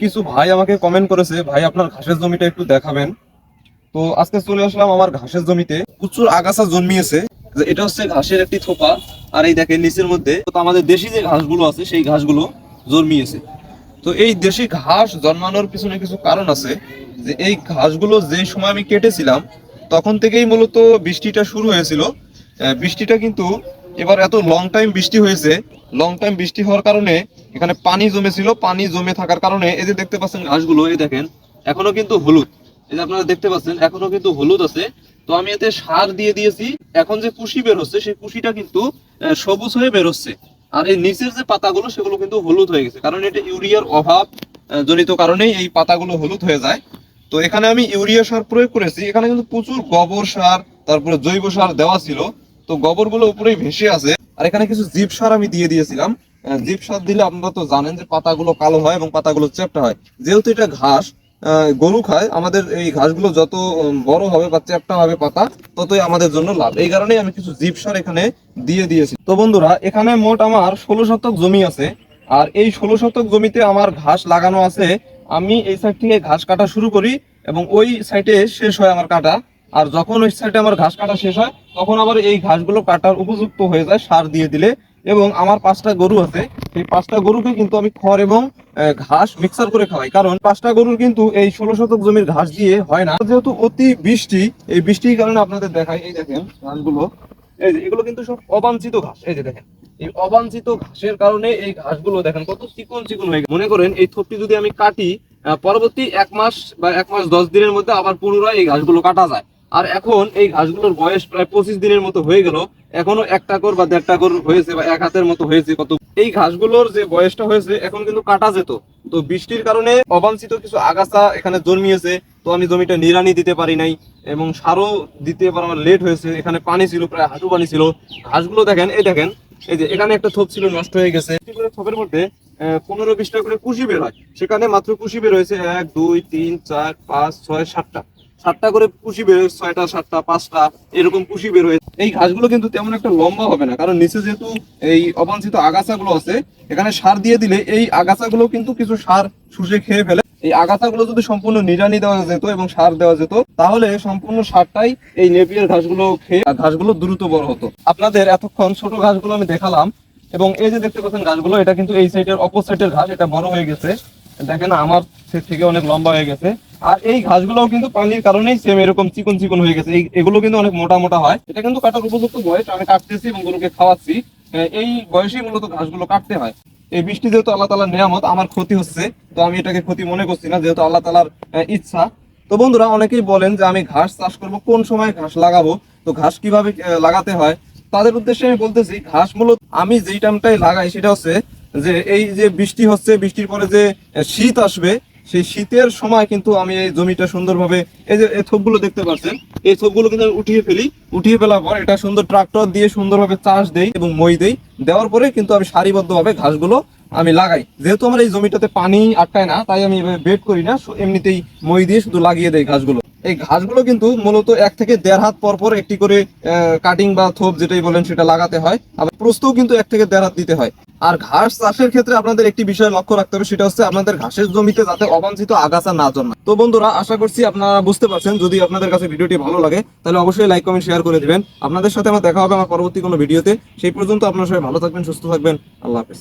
কিছু ভাই আমাকে কমেন্ট করেছে, ভাই আপনার ঘাসের জমিটা একটু দেখাবেন। তো আজকে চলে আসলাম আমার ঘাসের জমিতে। প্রচুর আগাছা জন্মিয়েছে। যে এটা হচ্ছে ঘাসের একটি থোপা, আর এই দেখেন নিচের মধ্যে তো আমাদের দেশি যে ঘাসগুলো আছে সেই ঘাসগুলো জন্মিয়েছে। তো এই দেশি ঘাস জন্মানোর পিছনে কিছু কারণ আছে। যে এই ঘাসগুলো যে সময় আমি কেটেছিলাম তখন থেকেই মূলত বৃষ্টিটা শুরু হয়েছিল। বৃষ্টিটা কিন্তু এবার এত লং টাইম বৃষ্টি হয়েছে। লং টাইম বৃষ্টি হওয়ার কারণে এখানে পানি জমেছিল, পানি জমে থাকার কারণে এই যে দেখতে পাচ্ছেন ঘাসগুলো, এই দেখেন এখনো কিন্তু হলুদ। এই যে আপনারা দেখতে পাচ্ছেন এখনো কিন্তু হলুদ আছে। তো আমি এতে সার দিয়ে দিয়েছি। এখন যে কুশি বের হচ্ছে সেই কুশিটা কিন্তু সবুজ হয়ে বের হচ্ছে। আর এই নিচের যে পাতাগুলো সেগুলো কিন্তু হলুদ হয়ে গেছে, কারণ এটা ইউরিয়ার অভাব জনিত কারণেই এই পাতাগুলো হলুদ হয়ে যায়। তো এখানে আমি ইউরিয়া সার প্রয়োগ করেছি। এখানে কিন্তু প্রচুর গোবর সার, তারপরে জৈব সার দেওয়া ছিল। তো গোবরগুলো উপরেই ভেসে আছে। আর এখানে কিছু জীব সার আমি দিয়ে দিয়েছিলাম। জীব সার দিলে আপনারা তো জানেন যে পাতাগুলো কালো হয় এবং পাতাগুলো চ্যাপ্টা হয়। যেহেতু এটা ঘাস, গরু খায়, আমাদের এই ঘাসগুলো যত বড় হবে বা চ্যাপ্টা হবে পাতা, ততই আমাদের জন্য লাভ। এই কারণেই আমি কিছু জীব সার এখানে দিয়ে দিয়েছি। তো বন্ধুরা, এখানে মোট আমার 16 শতক জমি আছে। আর এই 16 শতক জমিতে আমার ঘাস লাগানো আছে। আমি এই সাইড থেকে ঘাস কাটা শুরু করি এবং ওই সাইডে শেষ হয় আমার কাটা। আর যখন ওই সাইডে আমার ঘাস কাটা শেষ হয় তখন আবার এই ঘাসগুলো কাটার উপযুক্ত হয়ে যায় সার দিয়ে দিলে। এবং আমার 5টা গরু আছে, এই 5টা গরুকে কিন্তু আমি খড় এবং ঘাস মিক্সার করে খাওয়াই, কারণ 5টা গরুর কিন্তু এই 16 শতক জমির ঘাস দিয়ে হয় না। যেহেতু অতি বৃষ্টি, এই বৃষ্টির কারণে আপনাদের দেখাই, এই দেখেন ঘাসগুলো, এই যে এগুলো কিন্তু সব অবাঞ্ছিত ঘাস। এই যে দেখেন, এই অবাঞ্ছিত ঘাসের কারণে এই ঘাসগুলো দেখেন কত চিকন চিকন হয়ে গেছে। মনে করেন এই থোপটি যদি আমি কাটি, পরবর্তী 1 মাস বা 1 মাস 10 দিনের মধ্যে আবার পুনরায় এই ঘাসগুলো কাটা যায়। আর এখন এই ঘাসগুলোর বয়স প্রায় 25 দিনের মতো হয়ে গেল, এখনো 1 টাকর বা 1.5 টাকর হয়েছে বা 1 হাতের মতো হয়েছে। কত এই ঘাসগুলোর যে বয়সটা হয়েছে এখন কিন্তু কাটা যেত। তো বৃষ্টির কারণে অবাঞ্ছিত কিছু আগাছা এখানে জন্মিয়েছে। তো আমি জমিটা নিড়ানি দিতে পারি নাই এবং সারও দিতে পারা আমার লেট হয়েছে। এখানে পানি ছিল, প্রায় হাঁটু পানি ছিল। ঘাসগুলো দেখেন, এই দেখেন, এই যে এখানে একটা থোপ ছিল, নষ্ট হয়ে গেছে। থোপের মধ্যে 15-20টা করে কুশি বের হয়, সেখানে মাত্র কুশি বের হয়েছে 1 2 3 4 5 6 7টা। 7টা করে কুশি বের হয়েছে, 6টা 7টা 5টা এরকম কুশি বের হয়েছে। এই ঘাসগুলো কিন্তু তেমন একটা লম্বা হবে না, কারণ নিচে যেহেতু এই অবাঞ্ছিত আগাছাগুলো আছে, এখানে সার দিয়ে দিলে এই আগাছাগুলো কিন্তু কিছু সার শুষে খেয়ে ফেলে। এই আগাছাগুলো যদি সম্পূর্ণ নিড়ানি দেওয়া যেত এবং সার দেওয়া যেত, তাহলে সম্পূর্ণ সারটাই এই নেপিয়ার ঘাসগুলো খেয়ে ঘাসগুলো দ্রুত বড় হতো। আপনাদের এতক্ষণ ছোট ঘাসগুলো আমি দেখালাম, এবং এই যে দেখতে পাচ্ছেন ঘাসগুলো, এটা কিন্তু এই সাইডের অপর সাইডের ঘাস, এটা বড় হয়ে গেছে। দেখেন আমার থেকে অনেক লম্বা হয়ে গেছে। আর এই ঘাসগুলোও কিন্তু পানির কারণেই সেম এরকম চিকন চিকন হয়ে গেছে। এগুলো কিন্তু অনেক মোটা মোটা হয়। এটা কিন্তু কাটার উপযুক্ত বয়স, আমি কাটতেছি এবং গরুকে খাওয়াচ্ছি। এই বয়সেই মূলত ঘাসগুলো কাটতে হয়। এই বৃষ্টি যেহেতু আল্লাহ তাআলার নিয়ামত, আমার ক্ষতি হচ্ছে, তো আমি এটাকে ক্ষতি মনে করছি না, যেহেতু আল্লাহ তাআলার ইচ্ছা। তো বন্ধুরা, অনেকেই বলেন যে আমি ঘাস চাষ করব, কোন সময় ঘাস লাগাবো, তো ঘাস কিভাবে লাগাতে হয়, তাদের উদ্দেশ্যে আমি বলতেছি, ঘাস মূলত আমি যেই টাইমটাই লাগাই সেটা হচ্ছে যে এই যে বৃষ্টি হচ্ছে, বৃষ্টির পরে যে শীত আসবে, সেই শীতের সময় কিন্তু আমি এই জমিটা সুন্দরভাবে, এই যে এই থোপগুলো দেখতে পাচ্ছেন, এই থোপগুলো কিন্তু আমি উঠিয়ে ফেলি। উঠিয়ে ফেলার পর এটা সুন্দর ট্রাক্টর দিয়ে সুন্দরভাবে চাষ দেই এবং মই দেই। দেওয়ার পরে কিন্তু আমি সারিবদ্ধভাবে ঘাসগুলো আমি লাগাই। যেহেতু আমার এই জমিটাতে পানি আটকায় না, তাই আমি এভাবে বেড করি না, এমনিতেই মই দিয়ে শুধু লাগিয়ে দেই ঘাসগুলো। এই ঘাসগুলো কিন্তু মূলত 1 থেকে 1.5 হাত পর পর একটি করে কাটিং বা থোপ যেটাই বলেন সেটা লাগাতে হয়। আবার প্রস্থও কিন্তু 1 থেকে 1.5 হাত দিতে হয়। আর ঘাস চাষের ক্ষেত্রে আপনাদের একটি বিষয় লক্ষ্য রাখতে হবে, সেটা হচ্ছে আপনাদের ঘাসের জমিতে যাতে অবাঞ্ছিত আগাছা না জন্মায়। তো বন্ধুরা, আশা করছি আপনারা বুঝতে পারছেন। যদি আপনাদের কাছে ভিডিওটি ভালো লাগে তাহলে অবশ্যই লাইক কমেন্ট শেয়ার করে দিবেন। আপনাদের সাথে আমার দেখা হবে আমার পরবর্তী কোনো ভিডিওতে। সেই পর্যন্ত আপনারা সবাই ভালো থাকবেন, সুস্থ থাকবেন। আল্লাহ হাফেজ।